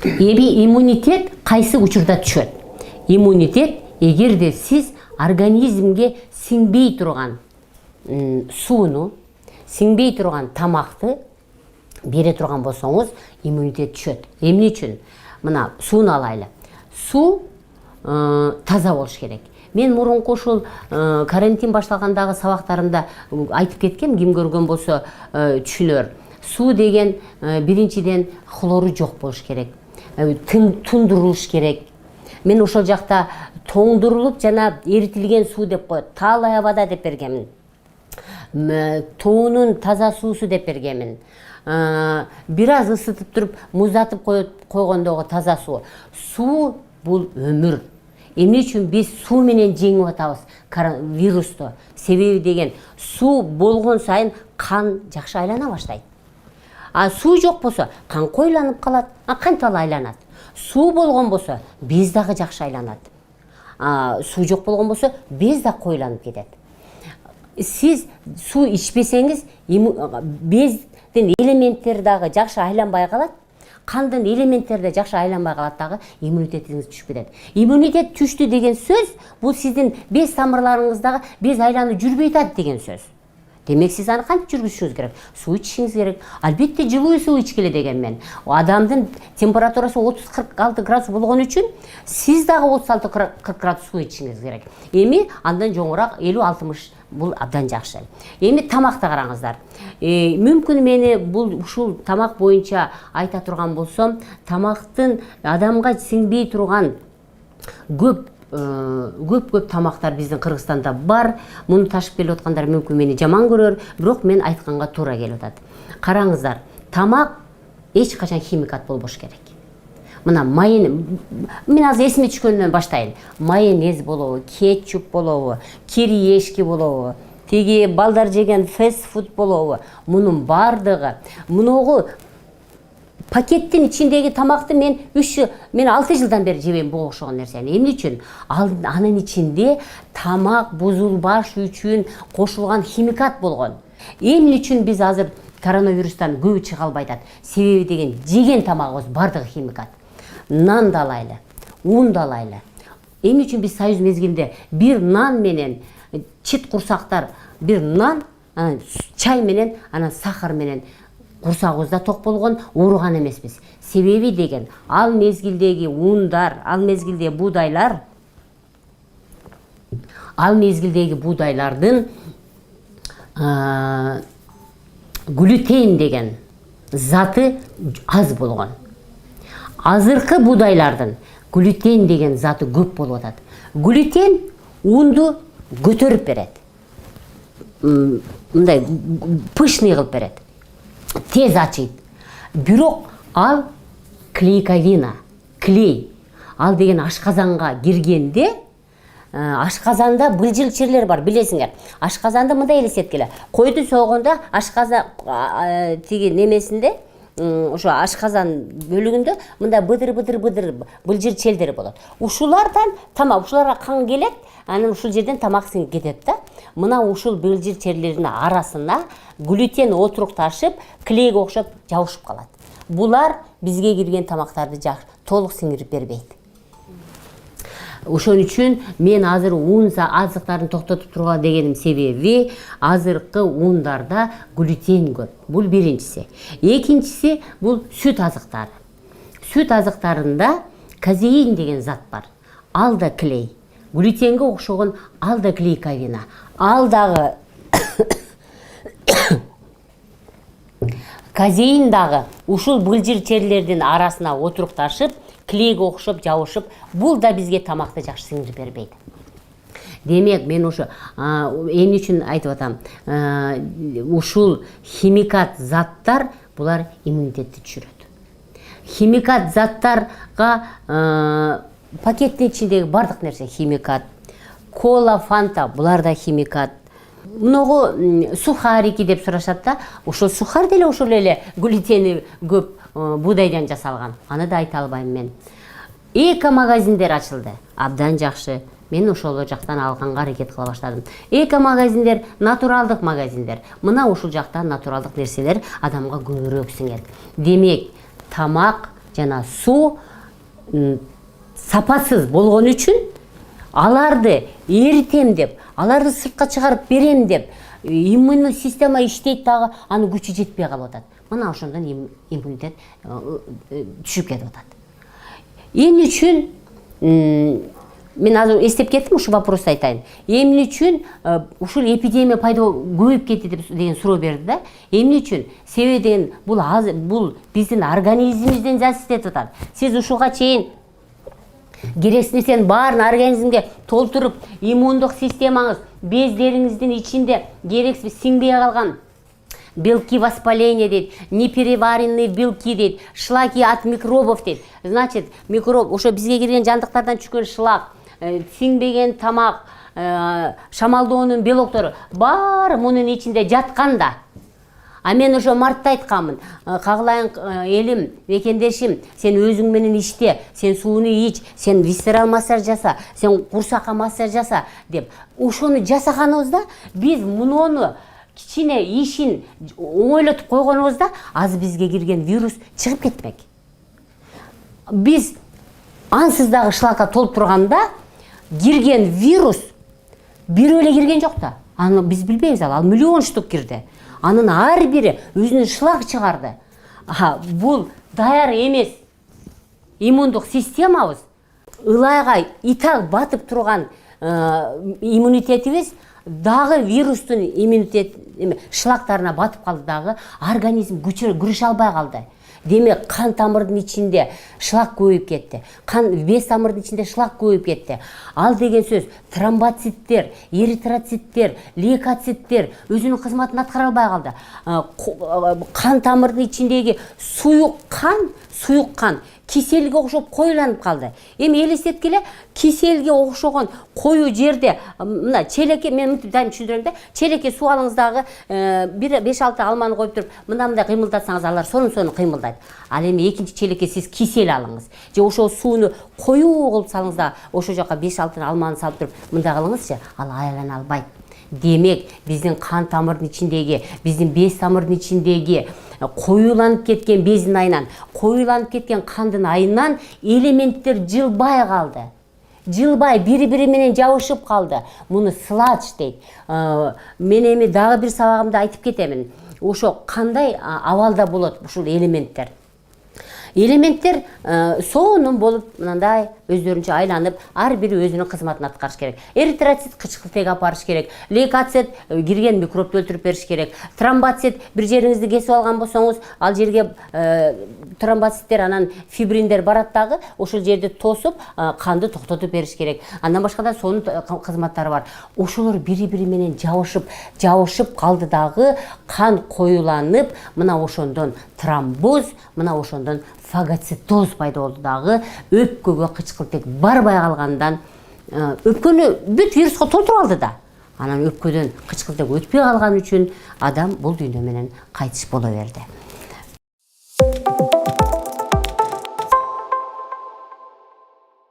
Эми иммунитет кайсы учурда түшөт? Иммунитет эгерде сиз организмге сиңбей турган сууну, сиңбей турган тамакты бере турган болсоңуз, иммунитет түшөт. Эмне үчүн? Мына сууну алайлы. Суу таза болуш керек. Мен мурунку ушул карантин башталгандагы сабактарымда айтып кеткем, ким көргөн болсо түшүнөр. Суу деген биринчиден хлору жок болуш керек. Тундурулуш керек. Мен ошол жакта тоңдурулуп жана эритилген суу деп коет. Таалай абада деп бергемин. Тоонун таза суусу деп бергемин. Бир аз ысытып туруп, муздатып койгондогу таза суу. Суу бул өмүр. Эмне үчүн биз суу менен жеңип атабыз вирусту? Себеби деген суу болгон сайын кан жакшы айлана баштайт. Суу жок болсо кан койланып калат, кантип айланат. Суу болгон болсо без дагы жакшы айланат. Суу жок болгон болсо без да койланып кетет. Сиз суу ичпесеңиз, бездин элементтери дагы жакшы айланбай калат. Кандын элементтери да жакшы айланбай калат дагы, иммунитетиңиз түшүп кетет. Иммунитет түштү деген сөз, бул сиздин без тамырларыңыздагы без айланып жүрбөй атат деген сөз. Демек сиз аны кантип жүргүзүшүңүз керек? Суу ичишиңиз керек. Албетте жылуу суу ичкиле деген мен. Адамдын температурасы 30-46 градус болгон үчүн сиз дагы 36-40 градус суу ичишиңиз керек. Эми андан жоңураак 50-60 бул абдан жакшы. Эми тамакты караңыздар. Мүмкүн мени бул ушул тамак боюнча айта турган болсом, тамактын адамга сиңбей турган көп тамактар биздин Кыргызстанда бар. Муну ташып келип аткандар мүмкүн мени жаман көрөр, бирок мен айтканга туура келип атат. Караңыздар, тамак эч качан химикат болбош керек. Мына мен азыр эсиме түшкөндөн баштайын. Майонез болобу, кетчуп болобу, кириешки болобу, теги балдар жеген фастфуд болобу, мунун бардыгы, мунугу пакеттин ичиндеги тамакты мен 6 жылдан бери жебейм буга окшогон нерсени. Эмне үчүн? Анын ичинде тамак бузулбаш үчүн кошулган химикат болгон. Эмне үчүн биз азыр коронавирустан көбү чыга албай атат? Себеби деген жеген тамагыбыз бардыгы химикат. Нан да алайлы, ун да алайлы. Эмне үчүн биз союз мезгилинде бир нан менен чит курсактар, бир нан, чай менен, анан сахар менен курсагыбызда ток болгон, ооруган эмеспиз. Себеби деген ал мезгилдеги ундар, ал мезгилдеги буудайлардын глютен деген заты аз болгон. Азыркы буудайлардын глютен деген заты көп болуп атат. Глютен унду көтөрүп берет. Мындай пышный кылып берет. Тез ачыйт. Бирок ал клейковина, клей. Ал деген ашказанга киргенде, ашказанда былжылчырлар бар, билесиңер. Ашказанды мындай элестеткиле. Койду сойгондо ашказан тиги немесинде, ошо ашказан бөлүгүндө мындай быдыр былжыр челдери болот. Ушулардан тамак, ушуларга кан келет, анан ушул жерден тамак сиңип кетет да. Мына ушул былжыр челдердин арасына глютен отурукташып, клейге окшоп жабышып калат. Булар бизге кирген тамактарды толук сиңирип бербейт. Ошон үчүн мен азыр ун азыктарын токтотуп турган дегеним себеби азыркы ундарда глютен көп. Бул биринчиси. Экинчиси бул сүт азыктары. Сүт азыктарында казеин деген зат бар. Ал да клей. Глютенге окшогон ал да клейковина. Ал дагы казеин дагы ушул былжыр черлердин арасына отурукташып, клейге окшоп жабышып, бул да бизге тамакты жакшы сиңирип бербейт. Демек, мен ушу эмне үчүн айтып атам? Ушул химикат заттар булар иммунитетти түшүрөт. Химикат заттарга пакеттин ичиндеги бардык нерсе химикат. Кола, фанта булар да химикат. Мунугу сухарики деп сурашат да, ошол сухар деле ошол эле глютени көп буудайдан жасалган. Аны да айта албайм мен. Эко-магазиндер ачылды. Абдан жакшы. Мен ошол жактан алганга аракет кыла баштадым. Эко-магазиндер, натуралдык магазиндер. Мына ушул жактан натуралдык нерселер адамга көбүрөөк сиңет. Демек, тамак жана суу сапасыз болгон үчүн аларды эритем деп, аларды сыртка чыгарып берем деп, иммундук система иштейт дагы, анын күчү жетпей калып атат. Мына ошондон иммунитет түшүп кетип атат. Эмне үчүн мен азыр эстеп кеттим, ушу вопросту айтайын. Эмне үчүн ушул эпидемия пайда көбөйүп кетти деген суроо берди да. Эмне үчүн? Себеби деген бул биздин организмибизден зависит этип атат. Сиз ушуга чейин керексиз нерсени баарын организмге толтуруп, иммундук системаңыз, бездериңиздин ичинде керексиз сиңбей калган белки воспаления дейт, непереваренные белки дейт, шлаки от микробов дейт. Значит, микроб, ошо бизге кирген жандыктардан түшкөн шлак, сиңбеген тамак, шамалдоонун белоктору баары мунун ичинде жатканда. А мен ошо мартта айтканмын, кагылайын элим, мекендешим, сен өзүң менен иште, сен сууну ич, сен висцерал массаж жаса, сен курсакка массаж жаса деп. Ошону жасаганыбызда биз муну кичине ишин оңойлотуп койгонубузда азыр бизге кирген вирус чыгып кетмек. Биз ансыз дагы шлакка толуп турганда кирген вирус бирөө эле кирген жок да. Аны биз билбейбиз, ал миллион штук кирди. Анын ар бири өзүнүн шлак чыгарды. Бул даяр эмес иммундук системабыз, ылайга итак батып турган иммунитетибиз дагы вирустун иммунитет шлактарына батып калды дагы, организм күрөшө албай калды. Демек, кан тамырдын ичинде шлак көбөйүп кетти. Без тамырдын ичинде шлак көбөйүп кетти. Ал деген сөз тромбоциттер, эритроциттер, лейкоциттер өзүнүн кызматын аткара албай калды. Кан тамырдын ичиндеги суюк кан киселге окшоп коюланып калды. Эми элестеткиле, киселге окшогон коюу жерде мына челекке, мен мынтип түшүндүрөм да, челекке суу алыңыздагы 5-6 алманы коюп туруп, мындай кыймылдатсаңыз алар сонун кыймылдайт. Ал эми экинчи челекке сиз кисел алыңыз. Же ошо сууну коюу кылып салыңыз да, ошо жака 5-6 алманы салып туруп, мындай кылыңызчы, ал айлана албайт. Демек, биздин кан тамырдын ичиндеги, биздин без тамырдын ичиндеги коюланып кеткен бездин айынан, коюланып кеткен кандын айынан элементтер жылбай калды. Жылбай бири-бири менен жабышып калды. Муну сладж дейт. Мен эми дагы бир сабагымда айтып кетемин. Ошо кандай абалда болот ушул элементтер? Элементтер сонун болуп, мындай өздөрүнчө айланып, ар бири өзүнүн кызматын аткарыш керек. Эритроцит кычкылтек апарыш керек, лейкоцит кирген микробду өлтүрүп бериш керек, тромбоцит бир жериңизди кесип алган болсоңуз, ал жерге тромбоциттер анан фибриндер барат дагы, ошол жерди тосуп, канды токтотуп бериш керек. Андан башка да сонун кызматтары бар. Ошолор бири-бири менен жабышып калды дагы, кан коюланып, мына ошондон тромбоз, мына ошондон фагоцитоз пайда болду дагы, өпкөгө кычкылтек барбай калгандан, өпкөнү бүт вируска толтуруп алды да. Анан өпкөдөн кычкылтек өтпөй калган үчүн адам бул дүйнө менен кайтыш боло берди.